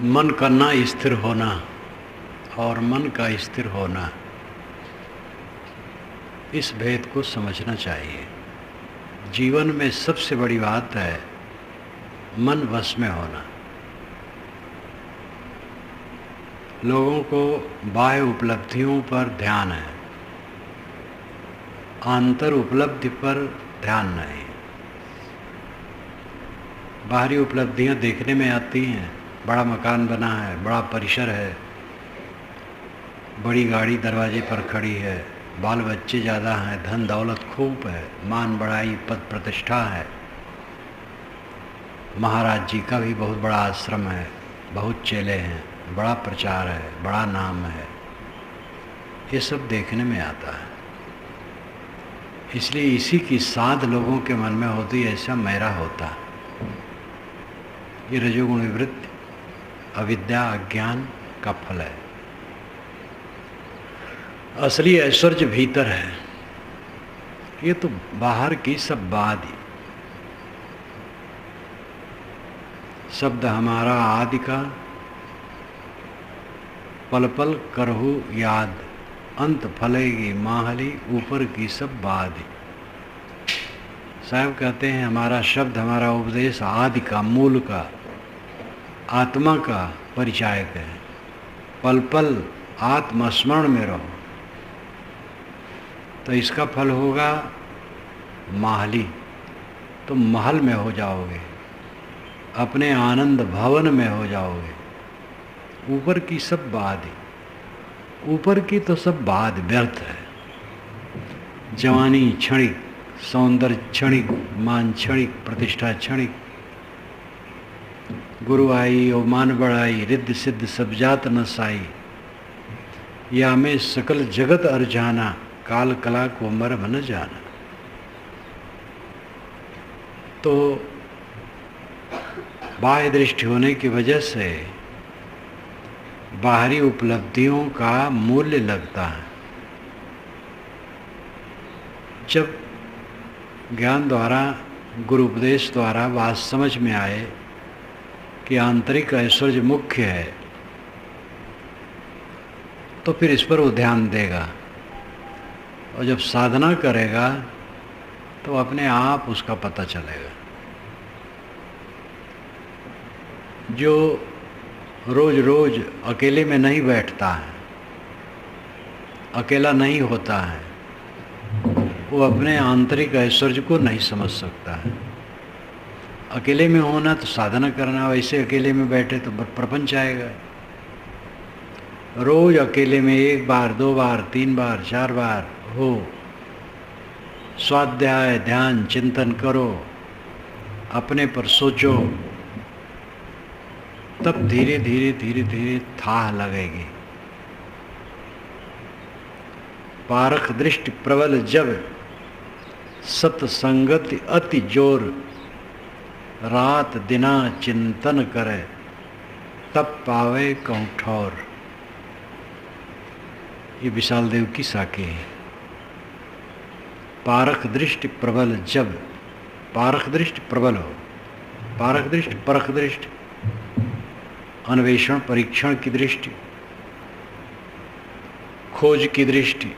मन का ना स्थिर होना और मन का स्थिर होना, इस भेद को समझना चाहिए। जीवन में सबसे बड़ी बात है मन वश में होना। लोगों को बाह्य उपलब्धियों पर ध्यान है, आंतर उपलब्धि पर ध्यान नहीं। बाहरी उपलब्धियां देखने में आती हैं, बड़ा मकान बना है, बड़ा परिसर है, बड़ी गाड़ी दरवाजे पर खड़ी है, बाल बच्चे ज़्यादा हैं, धन दौलत खूब है, मान बढ़ाई पद प्रतिष्ठा है, महाराज जी का भी बहुत बड़ा आश्रम है, बहुत चेले हैं, बड़ा प्रचार है, बड़ा नाम है, ये सब देखने में आता है। इसलिए इसी की साध लोगों के मन में होती, ऐसा मेरा होता। ये रजोगुण विवृत्ति अविद्या अज्ञान का फल है। असली ऐश्वर्य भीतर है। ये तो बाहर की सब बात ही। शब्द हमारा आदि का, पल पल करहु याद, अंत फलेगी माहली, ऊपर की सब बात ही। साहब कहते हैं हमारा शब्द, हमारा उपदेश आदि का, मूल का, आत्मा का परिचायक है। पल पल आत्मस्मरण में रहो तो इसका फल होगा माहली, तुम महल में हो जाओगे, अपने आनंद भवन में हो जाओगे। ऊपर की सब बात ही, ऊपर की तो सब बात व्यर्थ है। जवानी क्षणिक, सौंदर्य क्षणिक, मान क्षणिक, प्रतिष्ठा क्षणिक, गुरु आई और मान बढ़ाई, रिद्ध सिद्ध सब जात न साई, या में सकल जगत अरजाना, काल कला को मर्म न जाना। तो बाह्य दृष्टि होने की वजह से बाहरी उपलब्धियों का मूल्य लगता है। जब ज्ञान द्वारा, गुरु उपदेश द्वारा बात समझ में आए कि आंतरिक ऐश्वर्य मुख्य है, तो फिर इस पर वो ध्यान देगा। और जब साधना करेगा तो अपने आप उसका पता चलेगा। जो रोज रोज अकेले में नहीं बैठता है, अकेला नहीं होता है, वो अपने आंतरिक ऐश्वर्य को नहीं समझ सकता है। अकेले में होना तो साधना करना, वैसे अकेले में बैठे तो प्रपंच आएगा। रोज अकेले में एक बार, दो बार, तीन बार, चार बार हो, स्वाध्याय ध्यान चिंतन करो, अपने पर सोचो, तब धीरे धीरे धीरे धीरे थाह लगेगी। पारख दृष्टि प्रबल जब, सत्संगति अति जोर, रात दिना चिंतन करे, तब पावे कहूँ ठौर। ये विशाल देव की साके है। पारख दृष्टि प्रबल जब, पारख दृष्टि प्रबल हो, पारख दृष्टि, परख दृष्टि, अन्वेषण परीक्षण की दृष्टि, खोज की दृष्टि,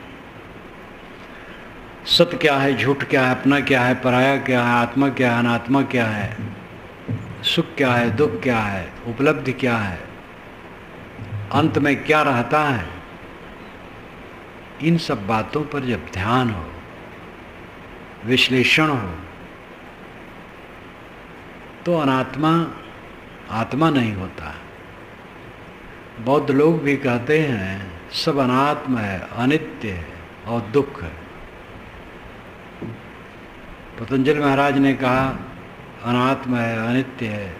सत्य क्या है, झूठ क्या है, अपना क्या है, पराया क्या है, आत्मा क्या है, अनात्मा क्या है, सुख क्या है, दुख क्या है, उपलब्धि क्या है, अंत में क्या रहता है। इन सब बातों पर जब ध्यान हो, विश्लेषण हो, तो अनात्मा आत्मा नहीं होता। बौद्ध लोग भी कहते हैं सब अनात्मा है, अनित्य है और दुख है। पतंजलि महाराज ने कहा अनात्मा है, अनित्य है,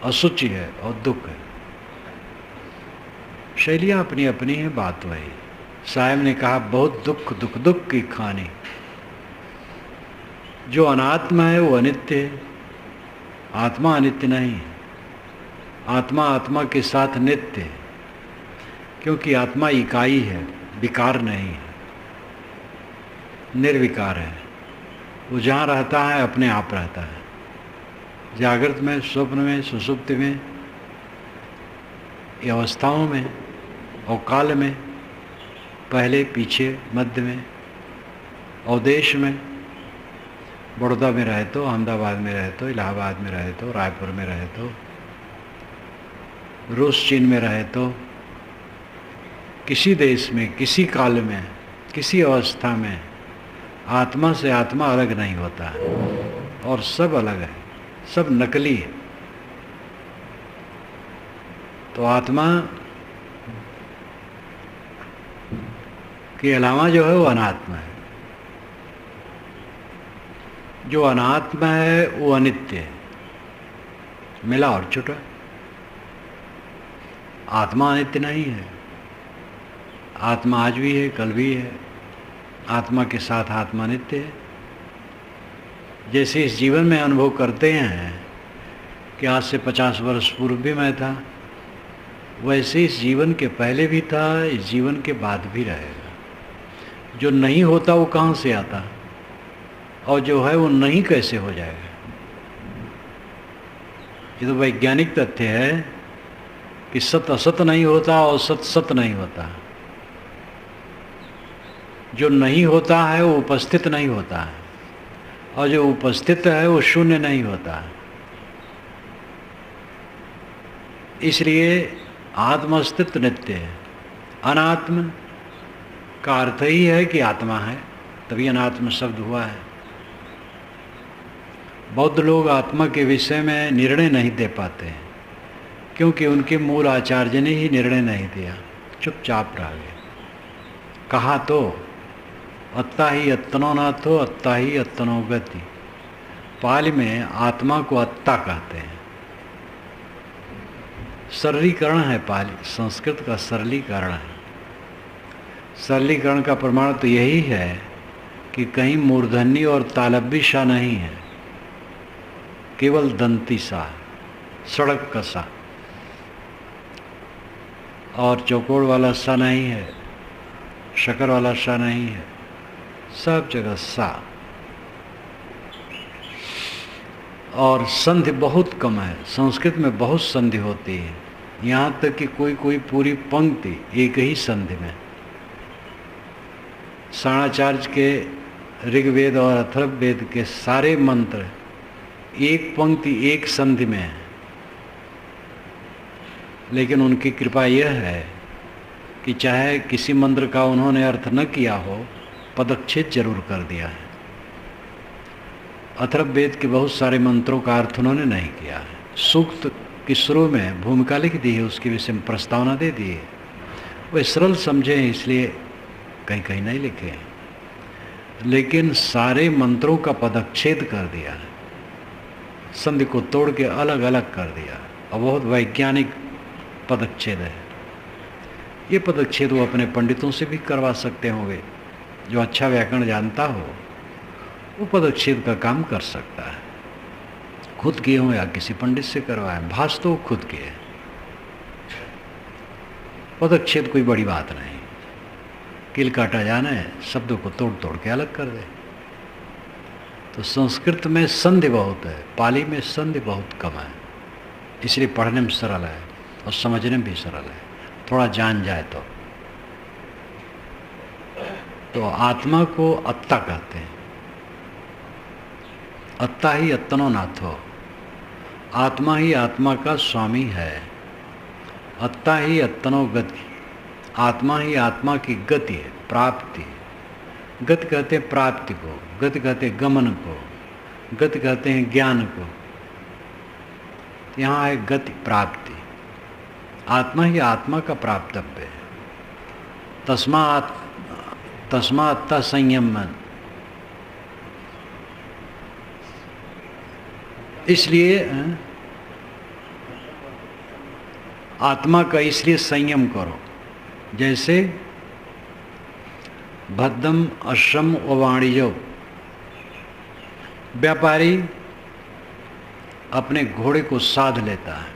असुचि है और दुख है। शैलियाँ अपनी अपनी है, बात वही। साहब ने कहा बहुत दुख दुख दुख की खानी। जो अनात्मा है वो अनित्य है, आत्मा अनित्य नहीं है। आत्मा आत्मा के साथ नित्य है, क्योंकि आत्मा इकाई है, विकार नहीं है, निर्विकार है। वो जहाँ रहता है अपने आप रहता है। जागृत में, स्वप्न में, सुषुप्ति में ये अवस्थाओं में और काल में, पहले पीछे मध्य में और देश में, बड़ौदा में रहे तो, अहमदाबाद में रहे तो, इलाहाबाद में रहे तो, रायपुर में रहे तो, रूस चीन में रहे तो, किसी देश में, किसी काल में, किसी अवस्था में आत्मा से आत्मा अलग नहीं होता है और सब अलग है, सब नकली है। तो आत्मा के अलावा जो है वो अनात्मा है। जो अनात्मा है वो अनित्य है, मिला और छुटा। आत्मा अनित्य नहीं है। आत्मा आज भी है, कल भी है। आत्मा के साथ आत्मा नित्य है। जैसे इस जीवन में अनुभव करते हैं कि आज से 50 वर्ष पूर्व भी मैं था, वैसे इस जीवन के पहले भी था, इस जीवन के बाद भी रहेगा। जो नहीं होता वो कहाँ से आता, और जो है वो नहीं कैसे हो जाएगा। ये तो वैज्ञानिक तथ्य है कि सत असत नहीं होता और सत सत नहीं होता। जो नहीं होता है वो उपस्थित नहीं होता है, और जो उपस्थित है वो शून्य नहीं होता है। इसलिए आत्म अस्तित्व नित्य है। अनात्म का अर्थ ही है कि आत्मा है, तभी अनात्म शब्द हुआ है। बौद्ध लोग आत्मा के विषय में निर्णय नहीं दे पाते हैं, क्योंकि उनके मूल आचार्य ने ही निर्णय नहीं दिया, चुपचाप रह गए। कहा तो अत्ता ही अत्तनो नाथो, अत्ता ही अत्तनो गति। पाली में आत्मा को अत्ता कहते हैं। सरलीकरण है पाली, संस्कृत का सरलीकरण है। सरलीकरण का प्रमाण तो यही है कि कहीं मूर्धन्य और तालब्य सा नहीं है, केवल दंती सा, सड़क का सा, और चौकोड़ वाला सा नहीं है, शकर वाला सा नहीं है, सब जगह सा। और संधि बहुत कम है। संस्कृत में बहुत संधि होती है, यहाँ तक कि कोई कोई पूरी पंक्ति एक ही संधि में। साणाचार्य के ऋग्वेद और अथर्ववेद के सारे मंत्र एक पंक्ति एक संधि में है। लेकिन उनकी कृपा यह है कि चाहे किसी मंत्र का उन्होंने अर्थ न किया हो, पदच्छेद जरूर कर दिया है। अथर्ववेद के बहुत सारे मंत्रों का अर्थ उन्होंने नहीं किया है। सूक्त की शुरू में भूमिका लिख दी है, उसके विषय में प्रस्तावना दे दी है। वे सरल समझे हैं, इसलिए कहीं कहीं नहीं लिखे हैं, लेकिन सारे मंत्रों का पदच्छेद कर दिया है, संधि को तोड़ के अलग अलग कर दिया, और बहुत वैज्ञानिक पदच्छेद है। ये पदच्छेद वो अपने पंडितों से भी करवा सकते होंगे। जो अच्छा व्याकरण जानता हो वो पदच्छेद का काम कर सकता है। खुद किए हो या किसी पंडित से करवाए, भाष तो खुद किए। पदच्छेद कोई बड़ी बात नहीं, किल काटा जाने, शब्दों को तोड़ तोड़ के अलग कर दे। तो संस्कृत में संधि बहुत है, पाली में संधि बहुत कम है, इसलिए पढ़ने में सरल है और समझने में भी सरल है, थोड़ा जान जाए तो आत्मा को अत्ता कहते हैं। अत्ता ही अत्तनो नाथो, आत्मा ही आत्मा का स्वामी है। अत्ता ही अत्तनो गति, आत्मा ही आत्मा की गति है, प्राप्ति। गति कहते हैं प्राप्ति को, गति कहते हैं गमन को, गति कहते हैं ज्ञान को। यहाँ है गति, प्राप्ति। आत्मा ही आत्मा का प्राप्तव्य है। तस्मात् संयम मन। इसलिए आत्मा का इसलिए संयम करो, जैसे भद्दम अश्रम व वाणिज्यो। व्यापारी अपने घोड़े को साध लेता है,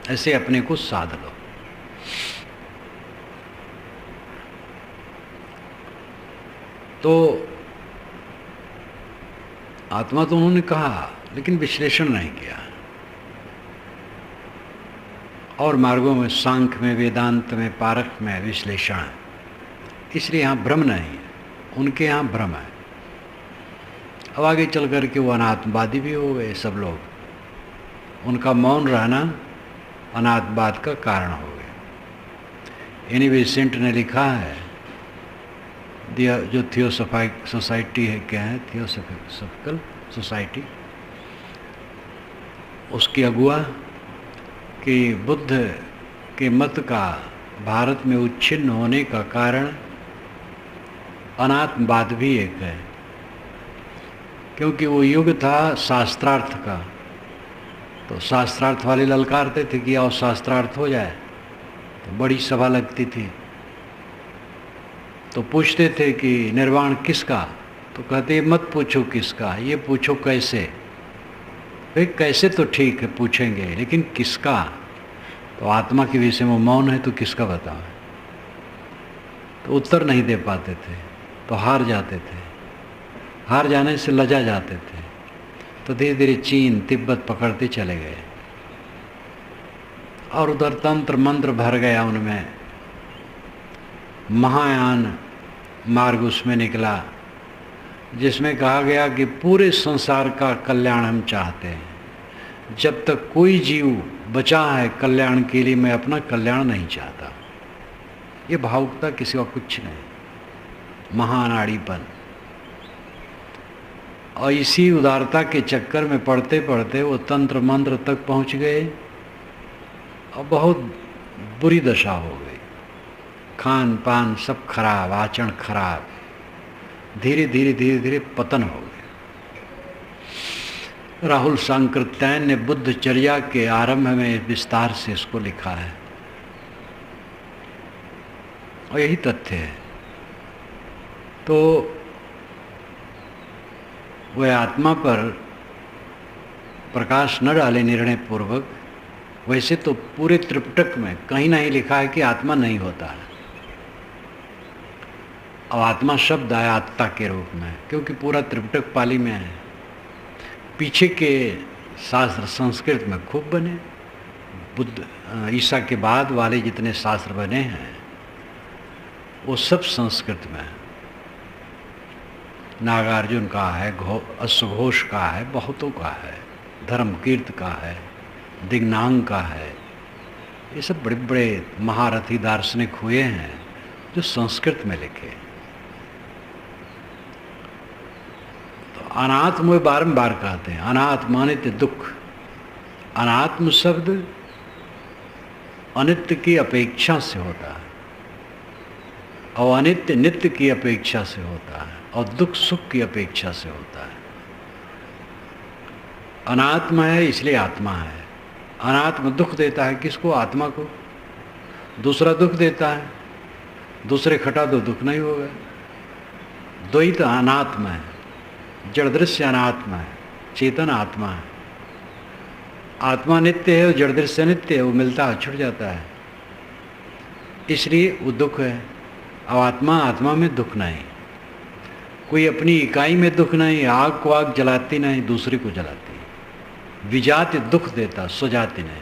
ऐसे अपने को साध लो। तो आत्मा तो उन्होंने कहा, लेकिन विश्लेषण नहीं किया। और मार्गों में सांख्य में, वेदांत में, पारख में विश्लेषण है। इसलिए यहाँ भ्रम नहीं है, उनके यहाँ भ्रम है। अब आगे चल कर के वो अनात्मवादी भी हो गए सब लोग, उनका मौन रहना अनात्मवाद का कारण हो गया। एनी विसेंट ने लिखा है, जो थियोसॉफिक सोसाइटी है, क्या है थियोसॉफिकल सोसाइटी, उसकी अगुआ कि बुद्ध के मत का भारत में उच्छिन्न होने का कारण अनात्मवाद भी एक है, क्योंकि वो युग था शास्त्रार्थ का। तो शास्त्रार्थ वाले ललकारते थे कि आओ शास्त्रार्थ हो जाए, तो बड़ी सभा लगती थी। तो पूछते थे कि निर्वाण किसका, तो कहते मत पूछो किसका, ये पूछो कैसे। भाई कैसे तो ठीक है पूछेंगे, लेकिन किसका। तो आत्मा के विषय में मौन है तो किसका बताओ। तो उत्तर नहीं दे पाते थे, तो हार जाते थे। हार जाने से लजा जाते थे, तो धीरे धीरे चीन तिब्बत पकड़ते चले गए, और उधर तंत्र मंत्र भर गया उनमें। महायान मार्ग उसमें निकला, जिसमें कहा गया कि पूरे संसार का कल्याण हम चाहते हैं। जब तक कोई जीव बचा है कल्याण के लिए, मैं अपना कल्याण नहीं चाहता। ये भावुकता किसी का कुछ नहीं, महानाड़ीपन। और इसी उदारता के चक्कर में पढ़ते पढ़ते वो तंत्र मंत्र तक पहुंच गए, और बहुत बुरी दशा हो गई। खान पान सब खराब, आचरण खराब, धीरे धीरे धीरे धीरे पतन हो गया। राहुल सांकृत्यायन ने बुद्धचर्या के आरंभ में विस्तार से इसको लिखा है, और यही तथ्य है। तो वह आत्मा पर प्रकाश न डाले निर्णय पूर्वक। वैसे तो पूरे त्रिपिटक में कहीं नहीं लिखा है कि आत्मा नहीं होता है, और आत्मा शब्द आया आत्ता के रूप में, क्योंकि पूरा त्रिपिटक पाली में है। पीछे के शास्त्र संस्कृत में खूब बने, बुद्ध ईसा के बाद वाले जितने शास्त्र बने हैं वो सब संस्कृत में है। नागार्जुन का है, अश्वघोष का है, बहुतों का है, धर्मकीर्त का है, दिग्नांग का है। ये सब बड़े बड़े महारथी दार्शनिक हुए हैं जो संस्कृत में लिखे। तो अनात्म वो बारंबार कहते हैं, अनात्म अनित्य दुख। अनात्म शब्द अनित्य की अपेक्षा से होता है, और अनित्य नित्य की अपेक्षा से होता है, और दुख सुख की अपेक्षा से होता है। अनात्मा है इसलिए आत्मा है। अनात्म दुख देता है किसको? आत्मा को। दूसरा दुख देता है, दूसरे खटा दो दुख नहीं होगा। द्वैत अनात्मा है, जड़ दृश्य अनात्मा है, चेतन आत्मा है। आत्मा नित्य है और जड़ दृश्य नित्य है, वो मिलता है छूट जाता है, इसलिए वो दुख है। अब आत्मा में दुख नहीं, कोई अपनी इकाई में दुख नहीं। आग को आग जलाती नहीं, दूसरे को जलाती। विजाति दुख देता, स्वजाति नहीं।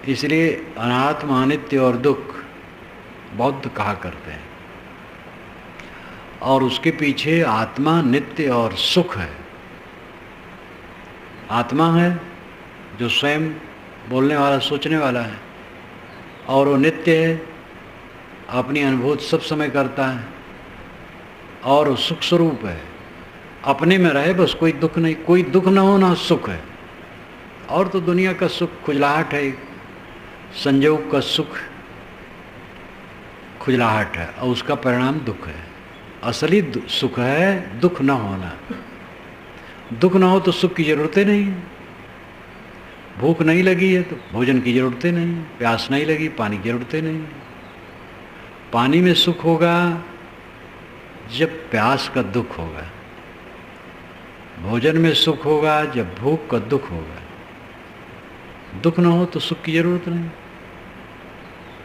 इसलिए अनात्मा अनित्य और दुख बौद्ध कहा करते हैं, और उसके पीछे आत्मा नित्य और सुख है। आत्मा है जो स्वयं बोलने वाला सोचने वाला है, और वो नित्य है, अपनी अनुभूति सब समय करता है, और वो सुख स्वरूप है। अपने में रहे बस, कोई दुख नहीं। कोई दुख न होना सुख है। और तो दुनिया का सुख खुजलाहट है, संयोग का सुख खुजलाहट है, और उसका परिणाम दुख है। असली सुख है दुख न होना। दुख ना हो तो सुख की जरूरतें नहीं है। भूख नहीं लगी है तो भोजन की जरूरतें नहीं है, प्यास नहीं लगी पानी की जरूरतें नहीं है। पानी में सुख होगा जब प्यास का दुख होगा, भोजन में सुख होगा जब भूख का दुख होगा। दुख ना हो तो सुख की जरूरत नहीं।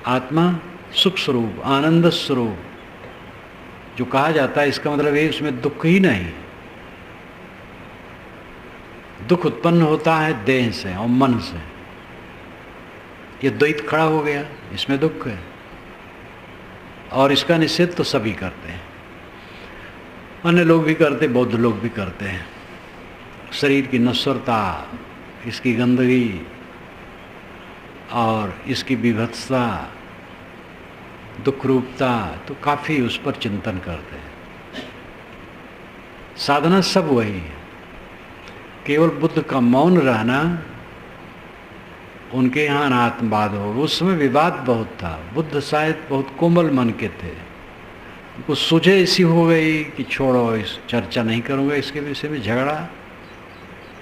आत्मा सुख स्वरूप, आनंद स्वरूप जो कहा जाता है, इसका मतलब है उसमें दुख ही नहीं। दुख उत्पन्न होता है देह से और मन से, ये द्वैत खड़ा हो गया, इसमें दुख है। और इसका निषेध तो सभी करते हैं, अन्य लोग भी करते, बौद्ध लोग भी करते हैं। शरीर की नश्वरता, इसकी गंदगी और इसकी विभत्सता, दुख रूपता, तो काफ़ी उस पर चिंतन करते हैं। साधना सब वही है, केवल बुद्ध का मौन रहना। उनके यहाँ अनात्मवाद हो, उस समय विवाद बहुत था। बुद्ध शायद बहुत कोमल मन के थे, कुछ सूझे ऐसी हो गई कि छोड़ो, इस चर्चा नहीं करूँगा इसके विषय में, झगड़ा,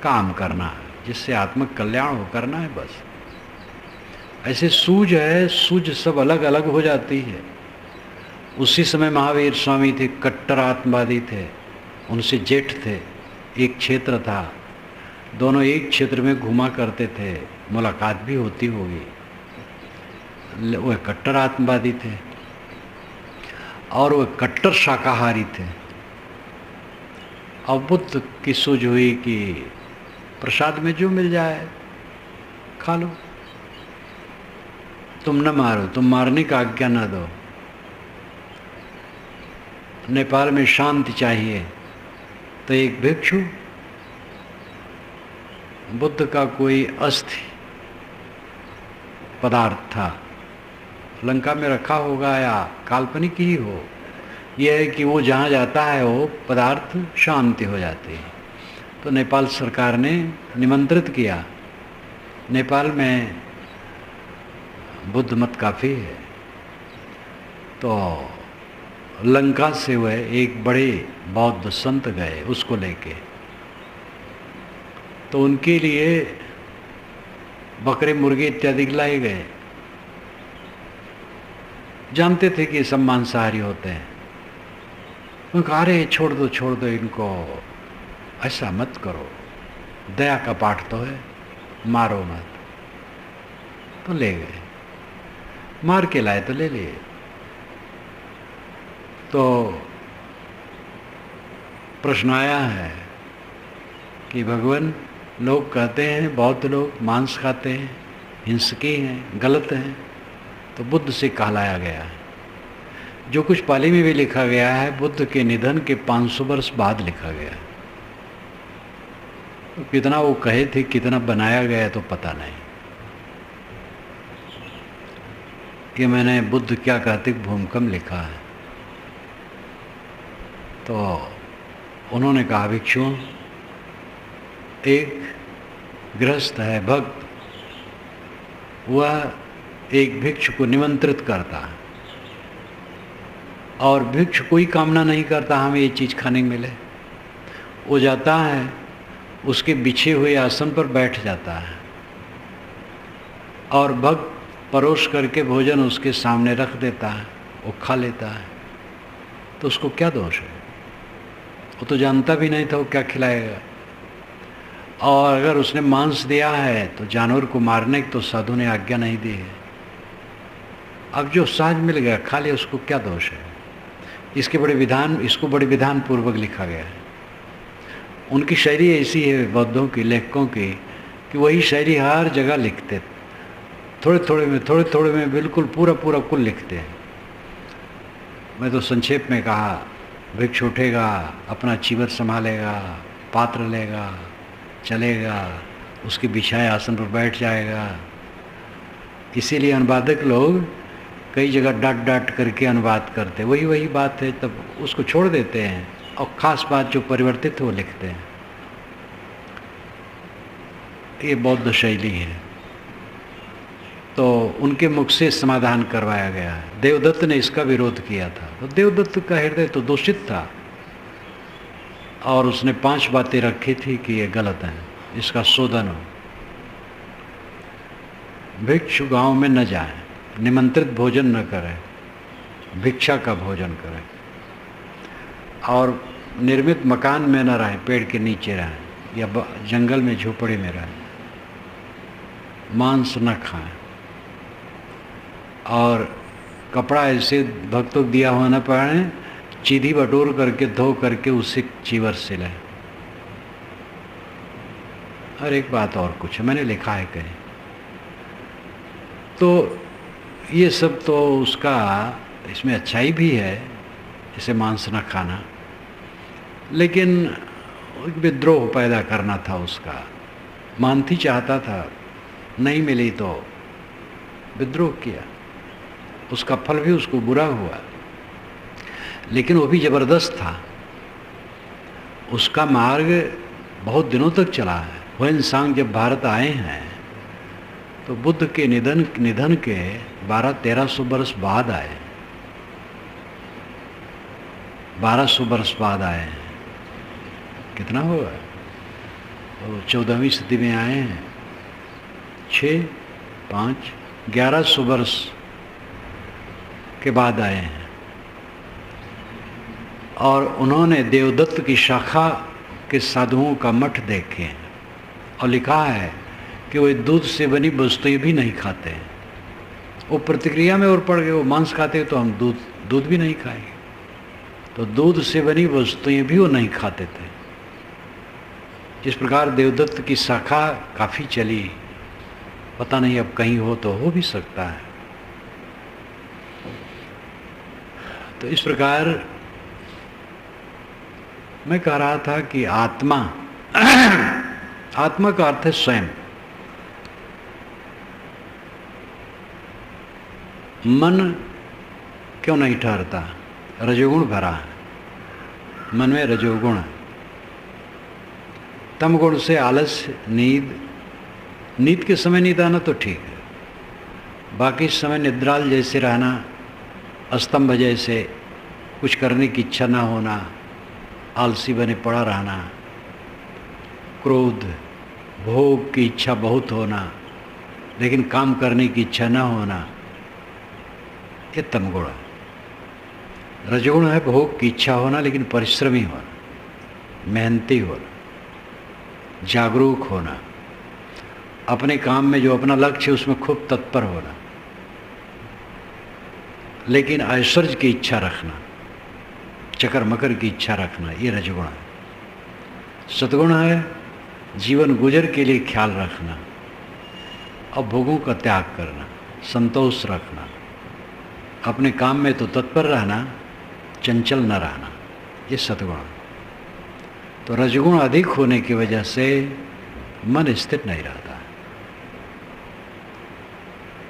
काम करना है जिससे आत्मिक कल्याण हो, करना है बस। ऐसे सूझ है, सूझ सब अलग अलग हो जाती है। उसी समय महावीर स्वामी थे, कट्टर आत्मवादी थे, उनसे जेठ थे, एक क्षेत्र था, दोनों एक क्षेत्र में घुमा करते थे, मुलाकात भी होती होगी। वह कट्टर आत्मवादी थे और वह कट्टर शाकाहारी थे। अब बुद्ध की सूझ हुई कि प्रसाद में जो मिल जाए खा लो, तुम न मारो, तुम मारने का आज्ञा न दो। नेपाल में शांति चाहिए, तो एक भिक्षु बुद्ध का कोई अस्थि पदार्थ था, लंका में रखा होगा या काल्पनिक ही हो, यह है कि वो जहाँ जाता है वो पदार्थ शांति हो जाती है। तो नेपाल सरकार ने निमंत्रित किया। नेपाल में बुद्ध मत काफ़ी है, तो लंका से वह एक बड़े बौद्ध संत गए उसको लेके। तो उनके लिए बकरे मुर्गे इत्यादि लाए गए। जानते थे कि सब मांसाहारी होते हैं। उन्होंने कहा, अरे छोड़ दो इनको, ऐसा मत करो, दया का पाठ तो है, मारो मत। तो ले गए, मार के लाए तो ले लिए। तो प्रश्न आया है कि भगवान, लोग कहते हैं बौद्ध लोग मांस खाते हैं, हिंसकी हैं, गलत हैं, तो बुद्ध से कहलाया गया है। जो कुछ पाली में भी लिखा गया है बुद्ध के निधन के 500 वर्ष बाद लिखा गया है। तो कितना वो कहे थे, कितना बनाया गया तो पता नहीं। कि मैंने बुद्ध क्या कहते भूमिकम लिखा है। तो उन्होंने कहा, भिक्षुओं, एक गृहस्थ है भक्त, वह एक भिक्षु को निमंत्रित करता है और भिक्षु कोई कामना नहीं करता हमें ये चीज़ खाने को मिले। वो जाता है, उसके बिछे हुए आसन पर बैठ जाता है और भक्त परोस करके भोजन उसके सामने रख देता है, वो खा लेता है। तो उसको क्या दोष है? वो तो जानता भी नहीं था वो क्या खिलाएगा। और अगर उसने मांस दिया है तो जानवर को मारने की तो साधु ने आज्ञा नहीं दी है। अब जो सहज मिल गया खा ले, उसको क्या दोष है? इसको बड़े विधान पूर्वक लिखा गया है। उनकी शायरी ऐसी है बौद्धों की, लेखकों की, कि वही शायरी हर जगह लिखते, थोड़े थोड़े में बिल्कुल पूरा कुल लिखते हैं। मैं तो संक्षेप में कहा, भिक्षु उठेगा, अपना चीवर संभालेगा, पात्र लेगा, चलेगा, उसके बिछाए आसन पर बैठ जाएगा। इसीलिए अनुवादक लोग कई जगह डांट करके अनुवाद करते, वही बात है, तब उसको छोड़ देते हैं और ख़ास बात जो परिवर्तित है वो लिखते हैं। ये बौद्ध शैली है। तो उनके मुख से समाधान करवाया गया है। देवदत्त ने इसका विरोध किया था, तो देवदत्त का हृदय तो दूषित था और उसने 5 बातें रखी थी कि ये गलत है, इसका शोधन हो। भिक्षु गांव में न जाए, निमंत्रित भोजन न करें, भिक्षा का भोजन करें, और निर्मित मकान में न रहें, पेड़ के नीचे रहें या जंगल में झोपड़ी में रहें, मांस न खाएं, और कपड़ा ऐसे भक्तों को दिया हुआ न पहने, चीधी बटोर करके धो करके उसे चीवर से लें। और एक बात और कुछ है, मैंने लिखा है कहीं, तो ये सब तो उसका इसमें अच्छाई भी है, जैसे मांस न खाना, लेकिन विद्रोह पैदा करना था उसका। मानती चाहता था, नहीं मिली तो विद्रोह किया, उसका फल भी उसको बुरा हुआ, लेकिन वो भी ज़बरदस्त था। उसका मार्ग बहुत दिनों तक चला है। हुएन-सांग जब भारत आए हैं तो बुद्ध के निधन के 1200-1300 वर्ष बाद आए, 1200 वर्ष बाद आए हैं। कितना होगा? तो 14वीं सदी में आए हैं, 6, 5, 1100 वर्ष के बाद आए हैं। और उन्होंने देवदत्त की शाखा के साधुओं का मठ देखे हैं और लिखा है कि वो दूध से बनी वस्तुएं भी नहीं खाते हैं। वो प्रतिक्रिया में और पड़ गए, वो मांस खाते तो हम दूध भी नहीं खाएंगे। तो दूध से बनी वस्तुएं भी वो नहीं खाते थे। इस प्रकार देवदत्त की शाखा काफ़ी चली, पता नहीं अब कहीं हो तो हो भी सकता है। तो इस प्रकार मैं कह रहा था कि आत्मा आत्मा का अर्थ है स्वयं। मन क्यों नहीं ठहरता? रजोगुण भरा है, मन में रजोगुण है। तम गुण से आलस्य, नींद के समय नींद आना तो ठीक है, बाकी समय निद्राल जैसे रहना, अस्तंभ जैसे, कुछ करने की इच्छा ना होना, आलसी बने पड़ा रहना, क्रोध, भोग की इच्छा बहुत होना लेकिन काम करने की इच्छा ना होना, ये तमगुण है। रजगुण है भोग की इच्छा होना लेकिन परिश्रमी होना, मेहनती होना, जागरूक होना, अपने काम में जो अपना लक्ष्य है उसमें खूब तत्पर होना, लेकिन ऐश्वर्य की इच्छा रखना, चकर मकर की इच्छा रखना, ये रजगुण है। सतगुण है जीवन गुजर के लिए ख्याल रखना और भोगों का त्याग करना, संतोष रखना, अपने काम में तो तत्पर रहना, चंचल न रहना, ये सतगुण। तो रजगुण अधिक होने की वजह से मन स्थिर नहीं रहता।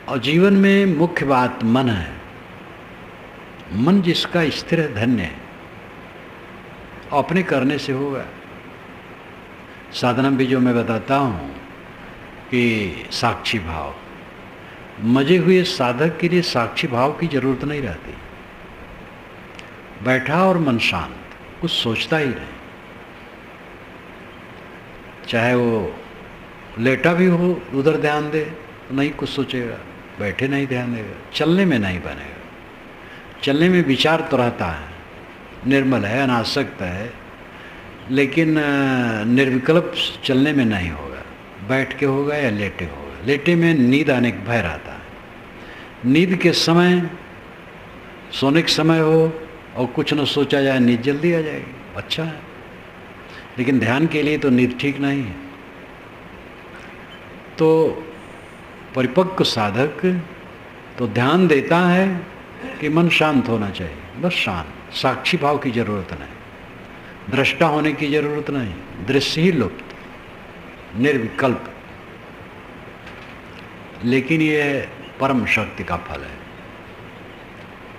और जीवन में मुख्य बात मन है। मन जिसका स्थिर है धन्य है, और अपने करने से होगा। साधना भी जो मैं बताता हूँ कि साक्षी भाव, मजे हुए साधक के लिए साक्षी भाव की जरूरत नहीं रहती। बैठा और मन शांत, कुछ सोचता ही नहीं, चाहे वो लेटा भी हो उधर ध्यान दे तो नहीं कुछ सोचेगा, बैठे नहीं ध्यान देगा, चलने में नहीं बनेगा। चलने में विचार तो रहता है, निर्मल है, अनासक्त है, लेकिन निर्विकल्प चलने में नहीं होगा। बैठ के होगा या लेटे होगा। लेटे में नींद आने का भय रहता है। नींद के समय, सोने के समय हो और कुछ न सोचा जाए, नींद जल्दी आ जाएगी, अच्छा है। लेकिन ध्यान के लिए तो नींद ठीक नहीं है। तो परिपक्व साधक तो ध्यान देता है कि मन शांत होना चाहिए, बस शांत, साक्षी भाव की जरूरत नहीं, दृष्टा होने की जरूरत नहीं, दृश्य ही लुप्त, निर्विकल्प। लेकिन ये परम शक्ति का फल है।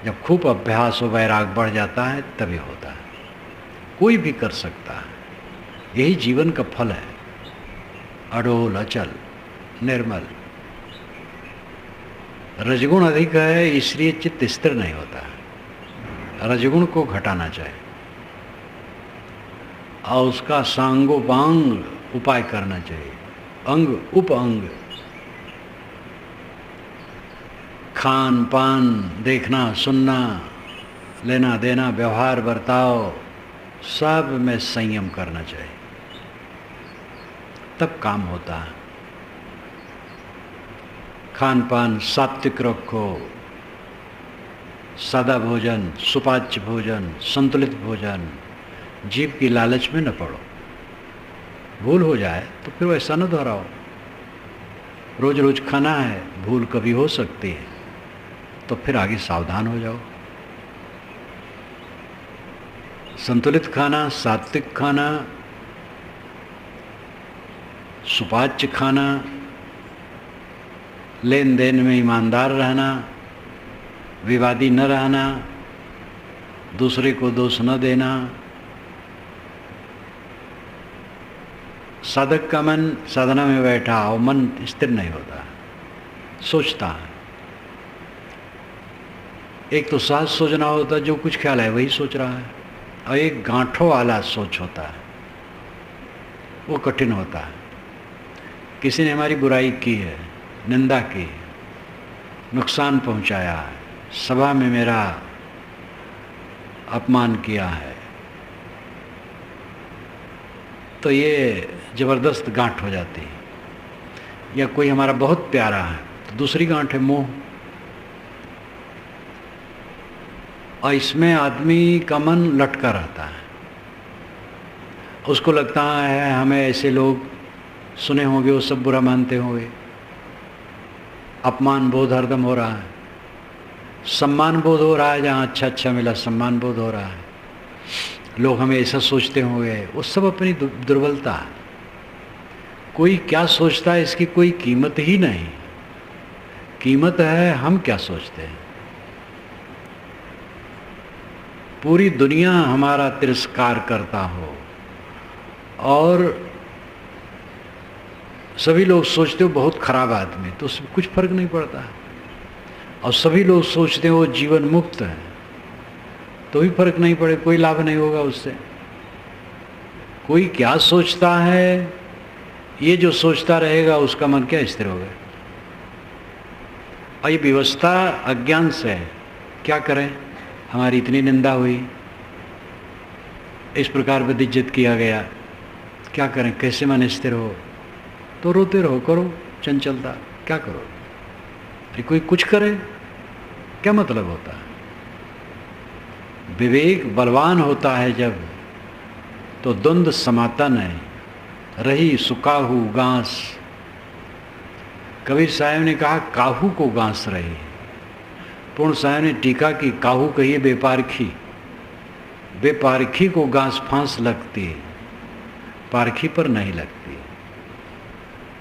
जब खूब अभ्यास और वैराग बढ़ जाता है तभी होता है। कोई भी कर सकता है, यही जीवन का फल है। अडोल, अचल, निर्मल। रजगुण अधिक है इसलिए चित्त स्थिर नहीं होता है। रजगुण को घटाना चाहिए और उसका सांगोपांग उपाय करना चाहिए, अंग उप अंग, खान पान, देखना सुनना, लेना देना, व्यवहार बर्ताव, सब में संयम करना चाहिए, तब काम होता है। खान पान सात्विक रखो, सादा भोजन, सुपाच्य भोजन, संतुलित भोजन। जीव की लालच में न पड़ो। भूल हो जाए तो फिर वैसा न दोहराओ। रोज रोज खाना है, भूल कभी हो सकती है, तो फिर आगे सावधान हो जाओ। संतुलित खाना, सात्विक खाना, सुपाच्य खाना, लेन देन में ईमानदार रहना, विवादी न रहना, दूसरे को दोष न देना। साधक का मन साधना में बैठा और मन स्थिर नहीं होता, सोचता है। एक तो साथ सोचना होता, जो कुछ ख्याल है वही सोच रहा है, और एक गांठों वाला सोच होता है, वो कठिन होता है। किसी ने हमारी बुराई की है, निंदा की है, नुकसान पहुंचाया है, सभा में मेरा अपमान किया है, तो ये जबरदस्त गांठ हो जाती है। या कोई हमारा बहुत प्यारा है, तो दूसरी गांठ है मोह। और इसमें आदमी का मन लटका रहता है, उसको लगता है हमें ऐसे लोग सुने होंगे, वो सब बुरा मानते होंगे, अपमान बोध हरदम हो रहा है, सम्मान बोध हो रहा है, जहाँ अच्छा अच्छा मिला सम्मान बोध हो रहा है, लोग हमें ऐसा सोचते होंगे, वो सब अपनी दुर्बलता है। कोई क्या सोचता है इसकी कोई कीमत ही नहीं, कीमत है हम क्या सोचते हैं। पूरी दुनिया हमारा तिरस्कार करता हो और सभी लोग सोचते हो बहुत खराब आदमी, तो उसमें कुछ फर्क नहीं पड़ता। और सभी लोग सोचते हो जीवन मुक्त है, तो भी फर्क नहीं पड़े, कोई लाभ नहीं होगा उससे। कोई क्या सोचता है, ये जो सोचता रहेगा उसका मन क्या स्थिर होगा। और ये व्यवस्था अज्ञान से है। क्या करें, हमारी इतनी निंदा हुई, इस प्रकार बेइज्जत किया गया, क्या करें, कैसे मन स्थिर हो। तो रोते रहो, करो चंचलता, क्या करो। अरे कोई कुछ करे, क्या मतलब होता है। विवेक बलवान होता है जब, तो द्वंद्व समाता नहीं, रही सुकाहू गांस। कबीर साहब ने कहा काहू को गांस रही। पूर्ण साहब ने टीका की काहू कहिए बेपारखी, बेपारखी को गांस फांस लगती है, पारखी पर नहीं लगती।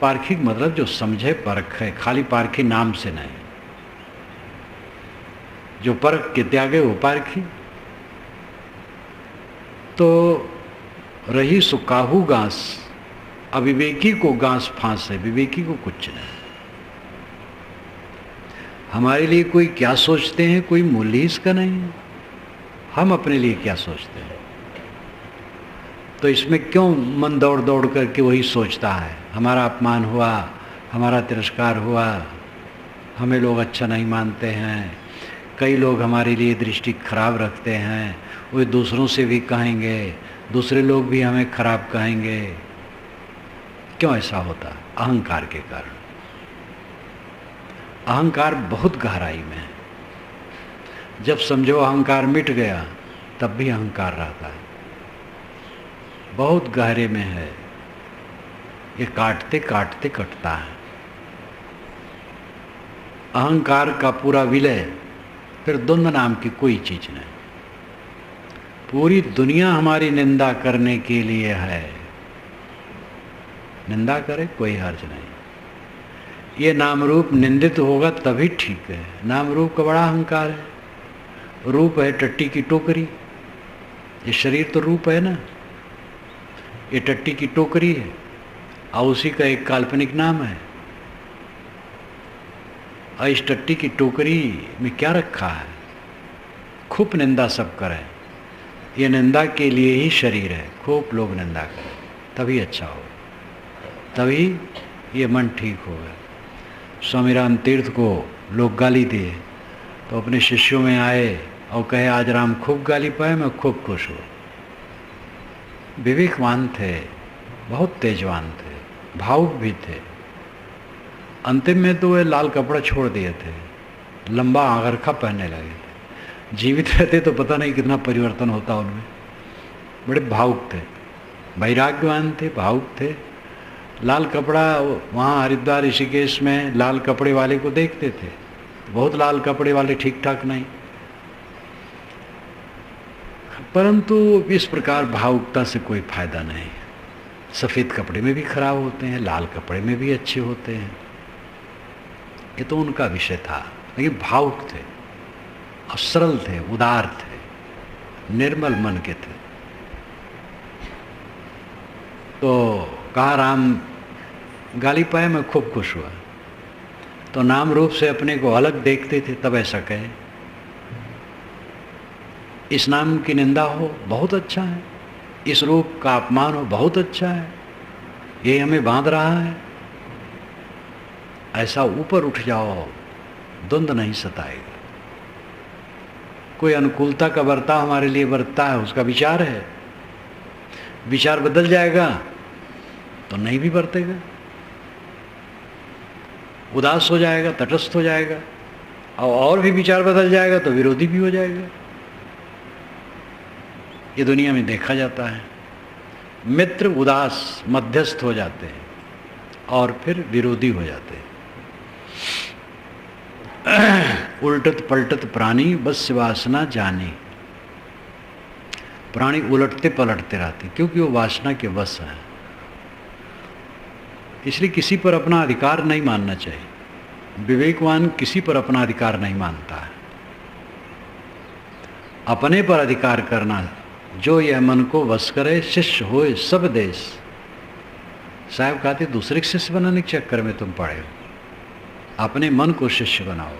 पारखी मतलब जो समझे परख है, खाली पारखी नाम से नहीं, जो परख के त्यागे वो पारखी। तो रही सुकाहू गांस, अविवेकी को गांस फांस है, विवेकी को कुछ नहीं। हमारे लिए कोई क्या सोचते हैं कोई मूल्य ही इसका नहीं है, हम अपने लिए क्या सोचते हैं। तो इसमें क्यों मन दौड़ दौड़ करके वही सोचता है, हमारा अपमान हुआ, हमारा तिरस्कार हुआ, हमें लोग अच्छा नहीं मानते हैं, कई लोग हमारे लिए दृष्टि खराब रखते हैं, वो दूसरों से भी कहेंगे, दूसरे लोग भी हमें खराब कहेंगे। क्यों ऐसा होता? अहंकार के कारण। अहंकार बहुत गहराई में है। जब समझो अहंकार मिट गया तब भी अहंकार रहता है, बहुत गहरे में है, ये काटते काटते कटता है। अहंकार का पूरा विलय, फिर द्वंद्व नाम की कोई चीज नहीं। पूरी दुनिया हमारी निंदा करने के लिए है, निंदा करे कोई हर्ज नहीं। ये नाम रूप निंदित होगा तभी ठीक है। नाम रूप का बड़ा अहंकार है। रूप है टट्टी की टोकरी, ये शरीर तो रूप है ना, ये टट्टी की टोकरी है और उसी का एक काल्पनिक नाम है। और इस टट्टी की टोकरी में क्या रखा है? खूब निंदा सब करें, ये निंदा के लिए ही शरीर है। खूब लोग निंदा करें तभी अच्छा हो, तभी ये मन ठीक होगा। स्वामी राम तीर्थ को लोग गाली दिए तो अपने शिष्यों में आए और कहे आज राम खूब गाली पाए, मैं खूब खुश हूँ। विवेकवान थे, बहुत तेजवान थे, भावुक भी थे। अंतिम में तो वे लाल कपड़ा छोड़ दिए थे, लंबा आगरखा पहनने लगे थे। जीवित रहते तो पता नहीं कितना परिवर्तन होता उनमें। बड़े भावुक थे, वैराग्यवान थे, भावुक थे लाल कपड़ा वहाँ हरिद्वार ऋषिकेश में लाल कपड़े वाले को देखते थे, बहुत लाल कपड़े वाले ठीक ठाक नहीं। परंतु इस प्रकार भावुकता से कोई फायदा नहीं। सफ़ेद कपड़े में भी खराब होते हैं, लाल कपड़े में भी अच्छे होते हैं। ये तो उनका विषय था, लेकिन भावुक थे और सरल थे, उदार थे, निर्मल मन के थे। तो कहा राम गाली पाए, मैं खूब खुश हुआ। तो नाम रूप से अपने को अलग देखते थे, तब ऐसा कहे। इस नाम की निंदा हो बहुत अच्छा है, इस रूप का अपमान हो बहुत अच्छा है, ये हमें बांध रहा है। ऐसा ऊपर उठ जाओ, द्वंद्व नहीं सताएगा। कोई अनुकूलता का बर्ताव हमारे लिए बरतता है, उसका विचार है, विचार बदल जाएगा तो नहीं भी बरतेगा, उदास हो जाएगा, तटस्थ हो जाएगा, और भी विचार बदल जाएगा तो विरोधी भी हो जाएगा। ये दुनिया में देखा जाता है। मित्र उदास मध्यस्थ हो जाते हैं और फिर विरोधी हो जाते हैं। उल्टत पलटत प्राणी बस वासना जाने। प्राणी उलटते पलटते रहते क्योंकि वो वासना के वश है। इसलिए किसी पर अपना अधिकार नहीं मानना चाहिए। विवेकवान किसी पर अपना अधिकार नहीं मानता है। अपने पर अधिकार करना, जो यह मन को वश करे शिष्य होए सब देश। साहब कहते दूसरे के शिष्य बनाने के चक्कर में तुम पड़े हो, अपने मन को शिष्य बनाओ,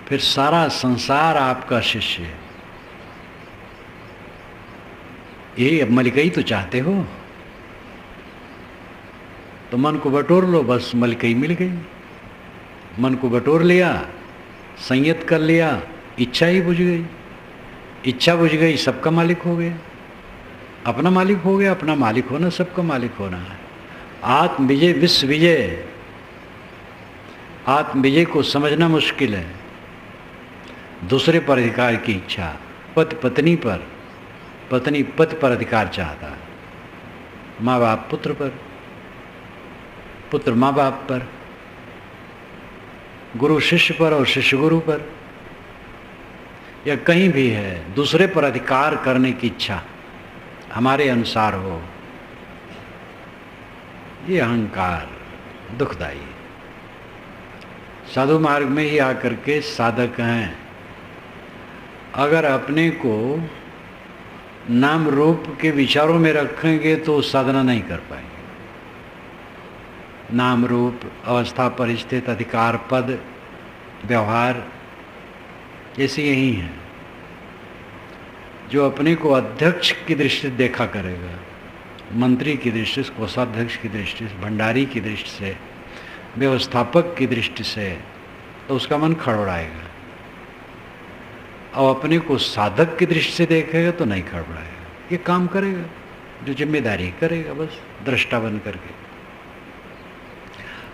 फिर सारा संसार आपका शिष्य है। यही अब मलिकई तो चाहते हो, तो मन को बटोर लो, बस मलिकई मिल गई। मन को बटोर लिया, संयत कर लिया, इच्छा ही बुझ गई। इच्छा बुझ गई, सबका मालिक हो गया, अपना मालिक हो गया। अपना मालिक होना सबका मालिक होना है। आत्म विजय विश्व विजय। आत्म विजय को समझना मुश्किल है। दूसरे पर अधिकार की इच्छा, पति पत्नी पर, पत्नी पति पर अधिकार चाहता है, माँ बाप पुत्र पर, पुत्र माँ बाप पर, गुरु शिष्य पर और शिष्य गुरु पर, या कहीं भी है दूसरे पर अधिकार करने की इच्छा हमारे अनुसार हो। ये अहंकार दुखदाई है। साधु मार्ग में ही आकर के साधक हैं, अगर अपने को नाम रूप के विचारों में रखेंगे तो साधना नहीं कर पाएंगे। नाम रूप, अवस्था, परिस्थिति, अधिकार, पद, व्यवहार ऐसे यही हैं। जो अपने को अध्यक्ष की दृष्टि से देखा करेगा, मंत्री की दृष्टि से, कोषाध्यक्ष की दृष्टि से, भंडारी की दृष्टि से, व्यवस्थापक की दृष्टि से, तो उसका मन खड़बड़ाएगा। और अपने को साधक की दृष्टि से देखेगा तो नहीं खड़बड़ाएगा। ये काम करेगा जो जिम्मेदारी करेगा, बस दृष्टा बन करके।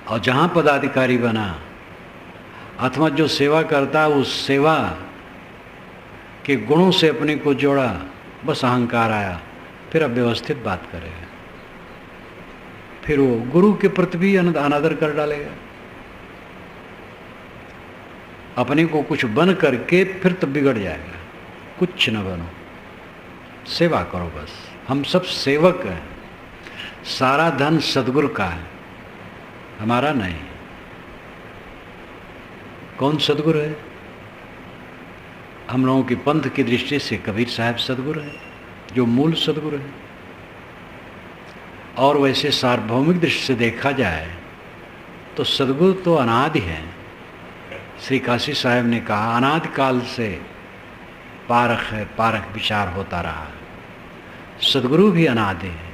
और जहाँ पदाधिकारी बना अथवा जो सेवा करता, उस सेवा के गुणों से अपने को जोड़ा, बस अहंकार आया, फिर अब व्यवस्थित बात करेगा। फिर वो गुरु के प्रति भी अनादर कर डालेगा। अपने को कुछ बन करके फिर तब बिगड़ जाएगा। कुछ न बनो, सेवा करो बस। हम सब सेवक हैं। सारा धन सदगुरु का है, हमारा नहीं। कौन सदगुरु है? हम लोगों की पंथ की दृष्टि से कबीर साहब सदगुरु है, जो मूल सदगुरु है। और वैसे सार्वभौमिक दृष्टि से देखा जाए तो सदगुरु तो अनादि है। श्री काशी साहब ने कहा अनादि काल से पारख है, पारख विचार होता रहा है। सदगुरु भी अनादि है।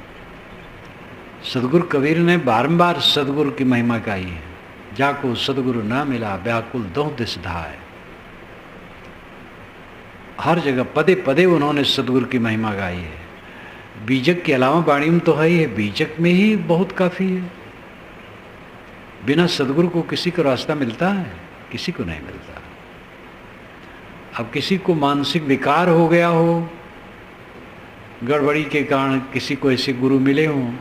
सदगुरु कबीर ने बारंबार सदगुरु की महिमा गाई है। जाको सदगुरु ना मिला व्याकुल दोह दिस धाय। हर जगह पदे पदे उन्होंने सदगुरु की महिमा गाई है। बीजक के अलावा वाणी में तो है ही है, बीजक में ही बहुत काफ़ी है। बिना सदगुरु को किसी को रास्ता मिलता है? किसी को नहीं मिलता। अब किसी को मानसिक विकार हो गया हो, गड़बड़ी के कारण किसी को ऐसे गुरु मिले हों,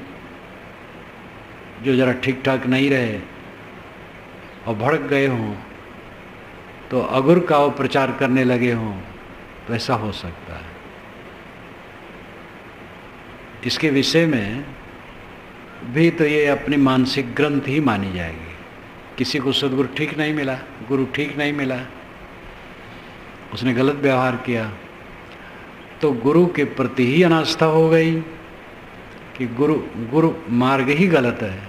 जो ज़रा ठीक ठाक नहीं रहे और भड़क गए हों, तो अगुर का वो प्रचार करने लगे हों, तो ऐसा हो सकता है। इसके विषय में भी तो ये अपनी मानसिक ग्रंथ ही मानी जाएगी। किसी को सद्गुरु ठीक नहीं मिला, गुरु ठीक नहीं मिला, उसने गलत व्यवहार किया, तो गुरु के प्रति ही अनास्था हो गई कि गुरु मार्ग ही गलत है,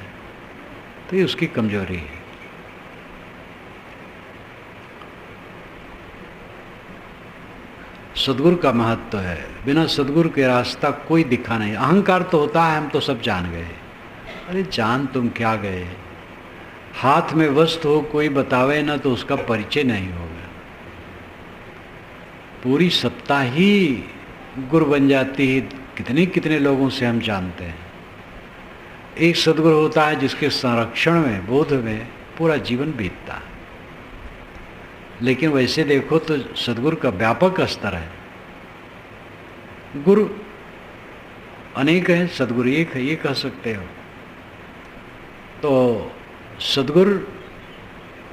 तो ये उसकी कमजोरी है। सद्गुरु का महत्व है, बिना सद्गुरु के रास्ता कोई दिखा नहीं। अहंकार तो होता है, हम तो सब जान गए। अरे जान तुम क्या गए, हाथ में वस्तु हो कोई बतावे ना तो उसका परिचय नहीं होगा। पूरी सत्ता ही गुरु बन जाती है। कितने कितने लोगों से हम जानते हैं। एक सद्गुरु होता है जिसके संरक्षण में, बोध में पूरा जीवन बीतता है। लेकिन वैसे देखो तो सद्गुरु का व्यापक स्तर है। गुरु अनेक हैं, सद्गुरु एक है, ये कह सकते हो। तो सद्गुरु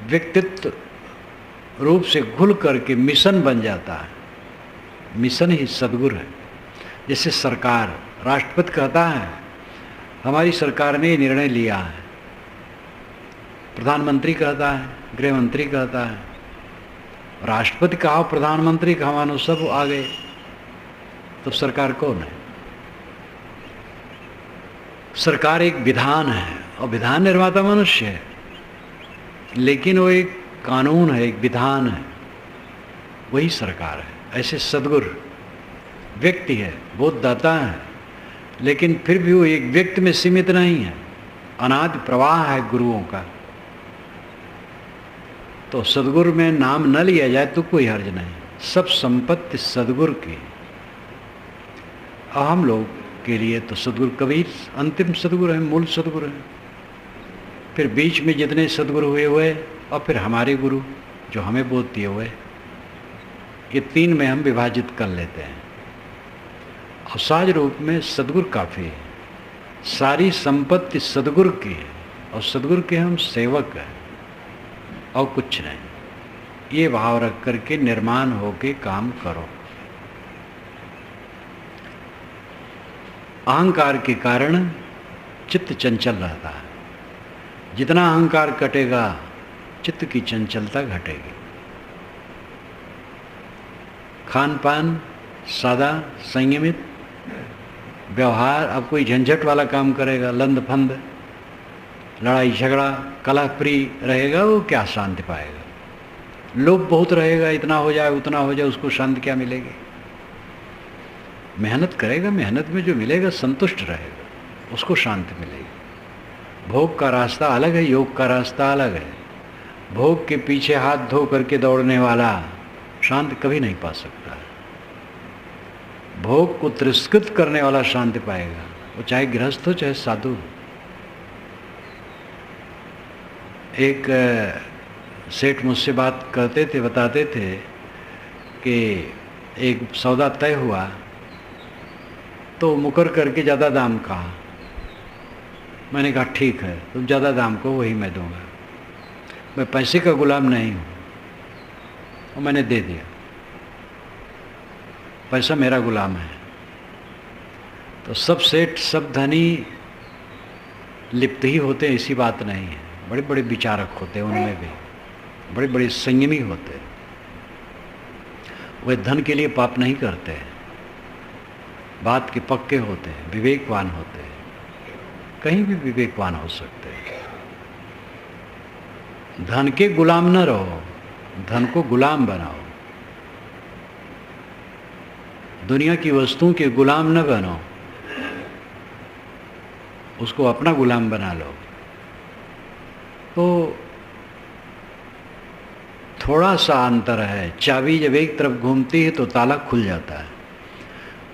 व्यक्तित्व रूप से घुल करके मिशन बन जाता है। मिशन ही सद्गुरु है। जैसे सरकार, राष्ट्रपति कहता है हमारी सरकार ने ये निर्णय लिया है, प्रधानमंत्री कहता है, गृह मंत्री कहता है, राष्ट्रपति कहा, प्रधानमंत्री कहा, मानो सब आ गए, तो सरकार कौन है? सरकार एक विधान है और विधान निर्माता मनुष्य है, लेकिन वो एक कानून है, एक विधान है, वही सरकार है। ऐसे सद्गुरु व्यक्ति है, बोधदाता है, लेकिन फिर भी वो एक व्यक्ति में सीमित नहीं है, अनादि प्रवाह है गुरुओं का। तो सद्गुरु में नाम न लिया जाए तो कोई हर्ज नहीं। सब संपत्ति सद्गुरु की। हम लोग के लिए तो सद्गुरु कबीर अंतिम सद्गुरु है, मूल सद्गुरु है। फिर बीच में जितने सद्गुरु हुए और फिर हमारे गुरु जो हमें बोध दिए हुए, ये तीन में हम विभाजित कर लेते हैं। और सहज रूप में सद्गुरु काफ़ी है। सारी संपत्ति सद्गुरु की है और सद्गुरु के हम सेवक हैं और कुछ नहीं। ये भाव रख करके निर्माण होके काम करो। अहंकार के कारण चित्त चंचल रहता है। जितना अहंकार कटेगा चित्त की चंचलता घटेगी। खान पान सादा संयमित व्यवहार, अब कोई झंझट वाला काम करेगा, लंद फंद, लड़ाई झगड़ा, कलह प्रिय रहेगा, वो क्या शांति पाएगा? लोभ बहुत रहेगा, इतना हो जाए उतना हो जाए, उसको शांति क्या मिलेगी? मेहनत करेगा, मेहनत में जो मिलेगा संतुष्ट रहेगा, उसको शांति मिलेगी। भोग का रास्ता अलग है, योग का रास्ता अलग है। भोग के पीछे हाथ धो करके दौड़ने वाला शांति कभी नहीं पा सकता। भोग को तिरस्कृत करने वाला शांति पाएगा, वो चाहे गृहस्थ हो चाहे साधु। एक सेठ मुझसे बात करते थे, बताते थे कि एक सौदा तय हुआ तो मुकर करके ज़्यादा दाम कहा। मैंने कहा ठीक है, तुम ज़्यादा दाम को वही मैं दूंगा, मैं पैसे का गुलाम नहीं हूँ। और मैंने दे दिया, पैसा मेरा गुलाम है। तो सब सेठ सब धनी लिप्त ही होते हैं, ऐसी बात नहीं है। बड़े बड़े विचारक होते हैं, उनमें भी बड़े बड़े संयमी होते हैं। वे धन के लिए पाप नहीं करते हैं, बात के पक्के होते हैं, विवेकवान होते हैं। कहीं भी विवेकवान हो सकते हैं। धन के गुलाम न रहो, धन को गुलाम बनाओ। दुनिया की वस्तुओं के गुलाम न बनो, उसको अपना गुलाम बना लो। तो थोड़ा सा अंतर है। चाबी जब एक तरफ घूमती है तो ताला खुल जाता है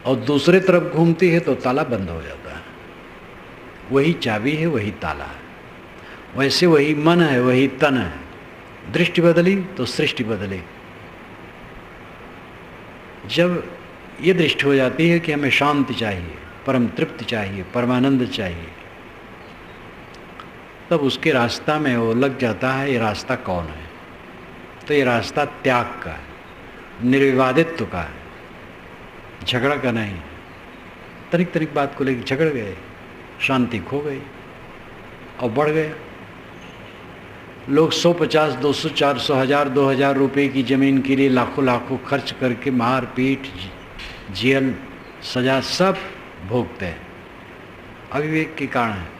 और दूसरे तरफ घूमती है तो ताला बंद हो जाता है। वही चाबी है, वही ताला है। वैसे वही मन है, वही तन है। दृष्टि बदली तो सृष्टि बदली। जब ये दृष्टि हो जाती है कि हमें शांति चाहिए, परम तृप्ति चाहिए, परमानंद चाहिए, तब उसके रास्ता में वो लग जाता है, ये रास्ता कौन है। तो ये रास्ता त्याग का है, निर्विवादित्व का है, झगड़ा का नहीं। तनिक तनिक बात को लेकर झगड़ गए, शांति खो गई और बढ़ गया। लोग 150, 200, 400, 1000, 2000 रुपए की ज़मीन के लिए लाखों लाखों खर्च करके मार पीट, जेल, सजा सब भोगते हैं। अविवेक के कारण है।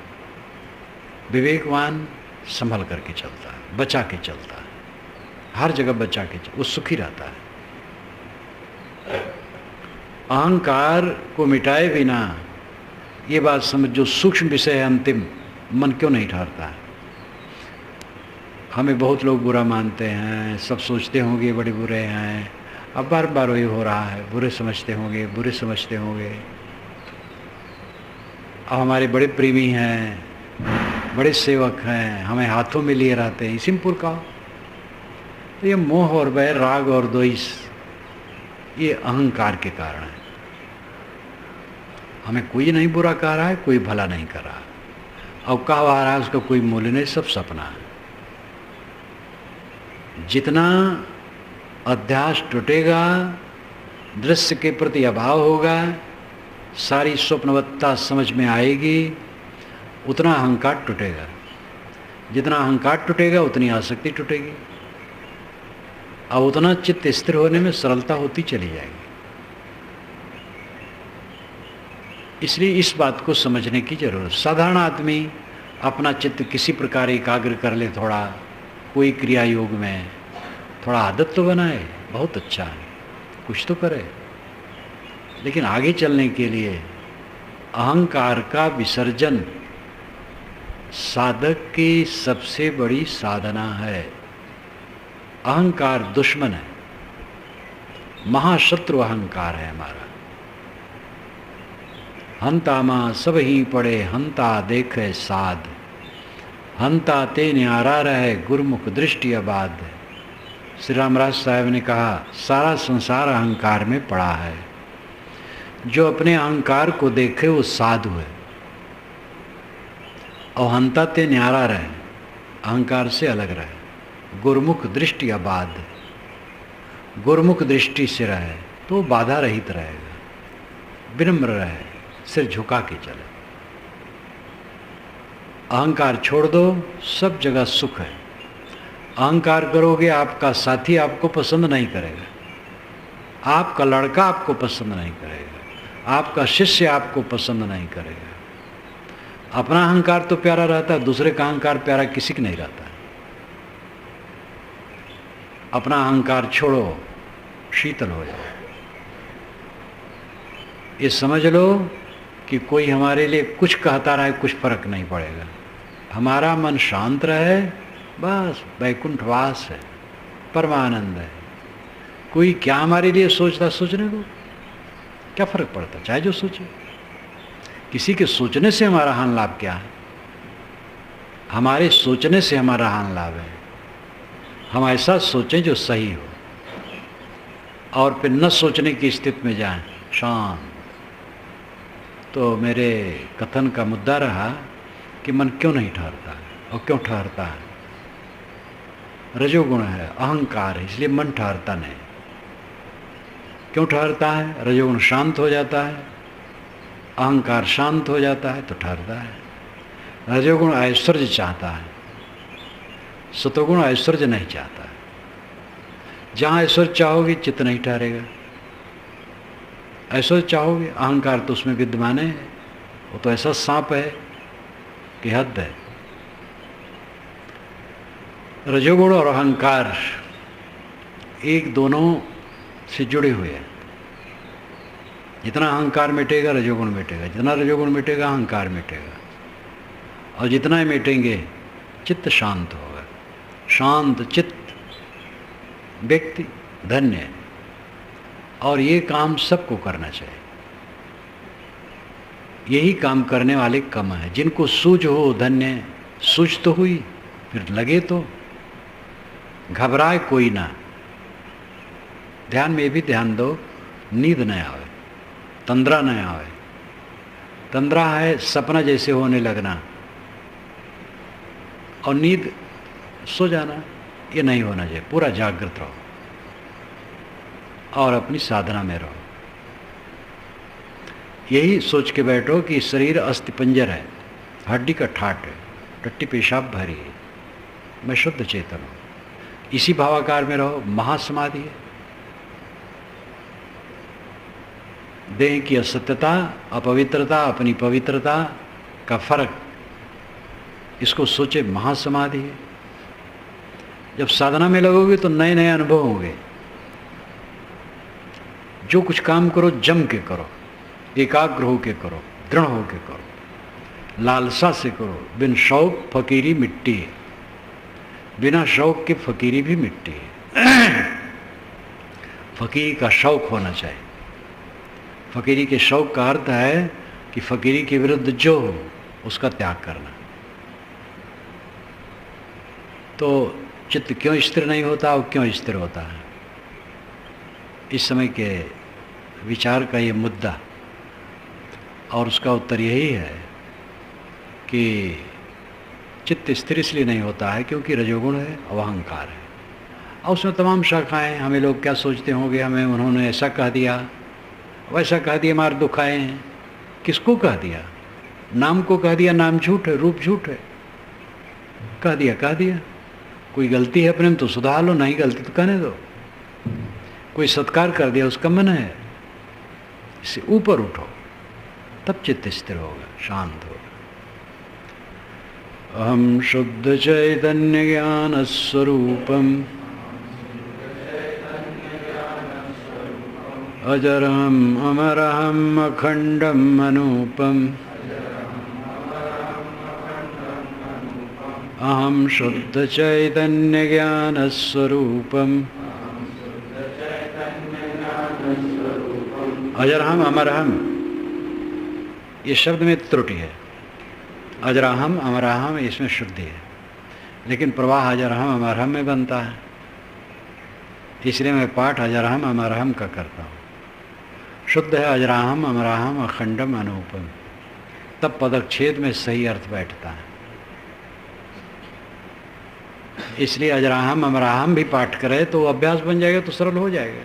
विवेकवान संभल करके चलता है, बचा के चलता है, हर जगह बचा के वो सुखी रहता है। अहंकार को मिटाए बिना ये बात समझ, जो सूक्ष्म विषय है अंतिम, मन क्यों नहीं ठहरता है। हमें बहुत लोग बुरा मानते हैं, सब सोचते होंगे बड़े बुरे हैं। अब बार बार वही हो रहा है, बुरे समझते होंगे, बुरे समझते होंगे। अब हमारे बड़े प्रेमी हैं, बड़े सेवक हैं, हमें हाथों में लिए रहते हैं, सिंपल का। तो ये मोह और बैर, राग और द्वेष, ये अहंकार के कारण है। हमें कोई नहीं बुरा कह रहा है, कोई भला नहीं कर रहा, अब कहा आ रहा है उसका कोई मूल्य नहीं, सब सपना है। जितना अध्यास टूटेगा, दृश्य के प्रति अभाव होगा, सारी स्वप्नवत्ता समझ में आएगी, उतना अहंकार टूटेगा। जितना अहंकार टूटेगा उतनी आसक्ति टूटेगी, और उतना चित्त स्थिर होने में सरलता होती चली जाएगी। इसलिए इस बात को समझने की जरूरत। साधारण आदमी अपना चित्त किसी प्रकार एकाग्र कर ले, थोड़ा कोई क्रिया योग में थोड़ा आदत तो बनाए, बहुत अच्छा है, कुछ तो करे। लेकिन आगे चलने के लिए अहंकार का विसर्जन साधक की सबसे बड़ी साधना है। अहंकार दुश्मन है, महाशत्रु अहंकार है हमारा। हंता माँ सब ही पड़े, हंता देखे साध, हंता ते न्यारा रहे, गुरमुख दृष्टि आबाद। श्री रामराज साहब ने कहा, सारा संसार अहंकार में पड़ा है। जो अपने अहंकार को देखे वो साधु है। और हंता ते न्यारा रहे, अहंकार से अलग रहे, गुरमुख दृष्टि आबाद, गुरमुख दृष्टि से रहे तो बाधा रहित रहेगा, विनम्र रहे, सिर झुका के चले। अहंकार छोड़ दो, सब जगह सुख है। अहंकार करोगे, आपका साथी आपको पसंद नहीं करेगा, आपका लड़का आपको पसंद नहीं करेगा, आपका शिष्य आपको पसंद नहीं करेगा। अपना अहंकार तो प्यारा रहता है, दूसरे का अहंकार प्यारा किसी का नहीं रहता है। अपना अहंकार छोड़ो, शीतल हो जाओ। ये समझ लो कि कोई हमारे लिए कुछ कहता रहे, कुछ फर्क नहीं पड़ेगा। हमारा मन शांत रहे, बस वैकुंठवास है, परमानंद है। कोई क्या हमारे लिए सोचता, सोचने दो, क्या फर्क पड़ता, चाहे जो सोचे। किसी के सोचने से हमारा हानि लाभ क्या है? हमारे सोचने से हमारा हानि लाभ है। हम ऐसा सोचें जो सही हो, और फिर न सोचने की स्थिति में जाएं, शांत। तो मेरे कथन का मुद्दा रहा कि मन क्यों नहीं ठहरता है, और क्यों ठहरता है? रजोगुण है, अहंकार है, इसलिए मन ठहरता नहीं। क्यों ठहरता है? रजोगुण शांत हो जाता है, अहंकार शांत हो जाता है तो ठहरता है। रजोगुण ऐश्वर्य चाहता है, सतोगुण ऐश्वर्य नहीं चाहता है। जहाँ ऐश्वर्य चाहोगे चित्त नहीं ठहरेगा। ऐश्वर्य चाहोगे, अहंकार तो उसमें विद्यमान है, वो तो ऐसा सांप है कि हद है। रजोगुण और अहंकार एक दोनों से जुड़े हुए हैं। जितना अहंकार मिटेगा रजोगुण मिटेगा, जितना रजोगुण मिटेगा अहंकार मिटेगा, और जितना ही मिटेंगे चित्त शांत होगा। शांत चित्त व्यक्ति धन्य है। और ये काम सबको करना चाहिए। यही काम करने वाले कम है। जिनको सूझ हो धन्य, सूझ तो हुई, फिर लगे तो घबराए कोई ना। ध्यान में भी ध्यान दो, नींद न आवे, तंद्रा न आवे। तंद्रा है सपना जैसे होने लगना, और नींद सो जाना ये नहीं होना चाहिए। पूरा जागृत रहो और अपनी साधना में रहो। यही सोच के बैठो कि शरीर अस्थि पंजर है, हड्डी का ठाट है, टट्टी पेशाब भरी है, मैं शुद्ध चेतन हूँ। इसी भावाकार में रहो। महासमाधि है। देह की असत्यता, अपवित्रता, अपनी पवित्रता का फर्क, इसको सोचे महासमाधि है। जब साधना में लगोगे तो नए नए अनुभव होंगे। जो कुछ काम करो जम के करो, एकाग्र होके करो, दृढ़ होके करो, लालसा से करो। बिन शौक फकीरी मिट्टी है, बिना शौक के फकीरी भी मिट्टी है। फकीरी का शौक होना चाहिए। फकीरी के शौक का अर्थ है कि फकीरी के विरुद्ध जो हो उसका त्याग करना। तो चित्त क्यों स्थिर नहीं होता और क्यों स्थिर होता है, इस समय के विचार का ये मुद्दा। और उसका उत्तर यही है कि चित्त स्थिर इसलिए नहीं होता है क्योंकि रजोगुण है, अहंकार है, और उसमें तमाम शाखाएं। हमें लोग क्या सोचते होंगे, हमें उन्होंने ऐसा कह दिया, वैसा कह दिया, मार दुखाए हैं। किसको कह दिया? नाम को कह दिया। नाम झूठ है, रूप झूठ है। कह दिया। कोई गलती है अपने में तो सुधार लो, नहीं गलती तो कहने दो। कोई सत्कार कर दिया, उसका मन है, इससे ऊपर उठो, तब चित्त स्थिर होगा, शांत होगा। अहम शुद्ध चैतन्य ज्ञान स्वरूपम अजरहम अमरहम अखंडम अनूपम अहम शुद्ध चैतन्य ज्ञान स्वरूपम अजरहम अमरहम। ये शब्द में त्रुटि है। अजराहम अमराहम इसमें शुद्धि है, लेकिन प्रवाह अजरहम अमरहम में बनता है, इसलिए मैं पाठ अजरहम अमरहम का करता हूँ। शुद्ध है अजराहम अमराहम अखंडम अनूपम, तब पदच्छेद में सही अर्थ बैठता है। इसलिए अजराहम अमराहम भी पाठ करे तो अभ्यास बन जाएगा, तो सरल हो जाएगा।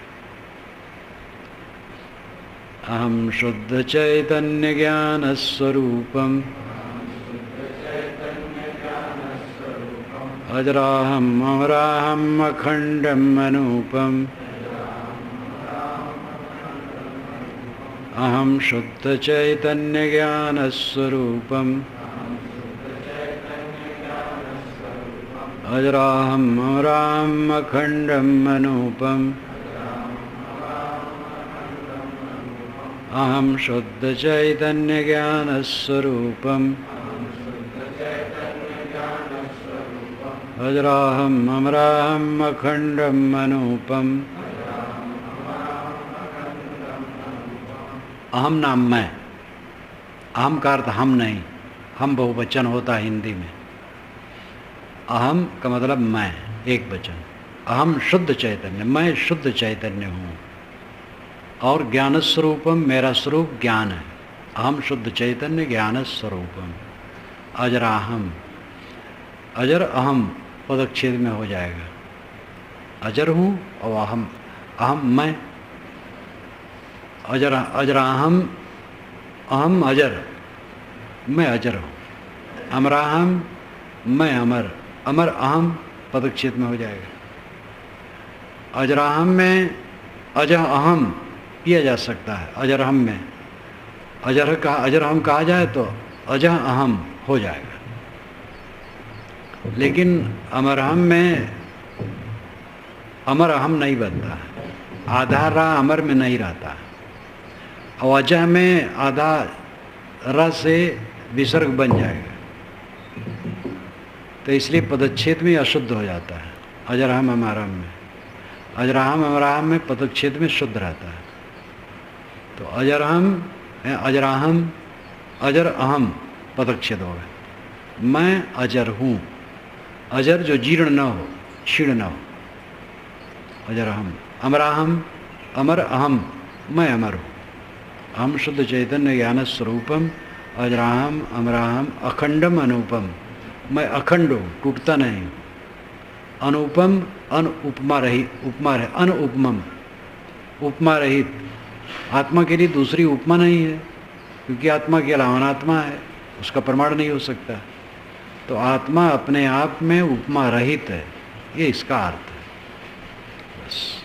अहम शुद्ध चैतन्य ज्ञान स्वरूपम अजराहम अमराहम अखंडम अनूपम अहम शुद्ध चैतन्य ज्ञान स्वरूपम अजराहम अमराहम अखंडम अनूपम अहम शुद्ध चैतन्य ज्ञान स्वरूपम अजराहम अमराहम अखंडम अनूपम। अहम नाम मैं। अहम का अर्थ हम नहीं, हम बहुवचन होता है हिंदी में। अहम का मतलब मैं, एक वचन। अहम शुद्ध चैतन्य, मैं शुद्ध चैतन्य हूँ। और ज्ञान स्वरूपम, मेरा स्वरूप ज्ञान है। अहम शुद्ध चैतन्य ज्ञान स्वरूपम अजराहम। अजर अहम पदच्छेद में हो जाएगा। अजर हूँ और अहम, अहम मैं। अजराहम, अहम अजर, मैं अजर हूँ। अमराहम, मैं अमर, अमर अहम पदच्छेद में हो जाएगा। अजराहम में अजह अहम किया जा सकता है। अजरहम में अजरहम कहा जाए तो अजह अहम हो जाएगा। लेकिन अमरहम में अमर अहम नहीं बनता है। आधा रा अमर में नहीं रहता। और अजह में आधा रा से विसर्ग बन जाएगा, तो इसलिए पदच्छेद में अशुद्ध हो जाता है। अजरहम अमरहम में, अजराहम अमराहम में पदच्छेद में शुद्ध रहता है। तो अजरहम, अजराहम, अजर अहम पदच्छेद होगा। मैं अजर हूँ। अजर जो जीर्ण न हो, क्षीण न हो, अजर अहम। अमराहम, अमर अहम, मैं अमर हूँ। अहम शुद्ध चैतन्य ज्ञान स्वरूपम अजराहम अमराहम अखंडम अनूपम मैं अखंड हूँ, टूटता नहीं। अनुपम, अन उपमा रहित, उपमा रहित, अन उपमम, उपमा रहित। आत्मा के लिए दूसरी उपमा नहीं है, क्योंकि आत्मा के अलावा अनात्मा है, उसका प्रमाण नहीं हो सकता। तो आत्मा अपने आप में उपमा रहित है, ये इसका अर्थ है बस।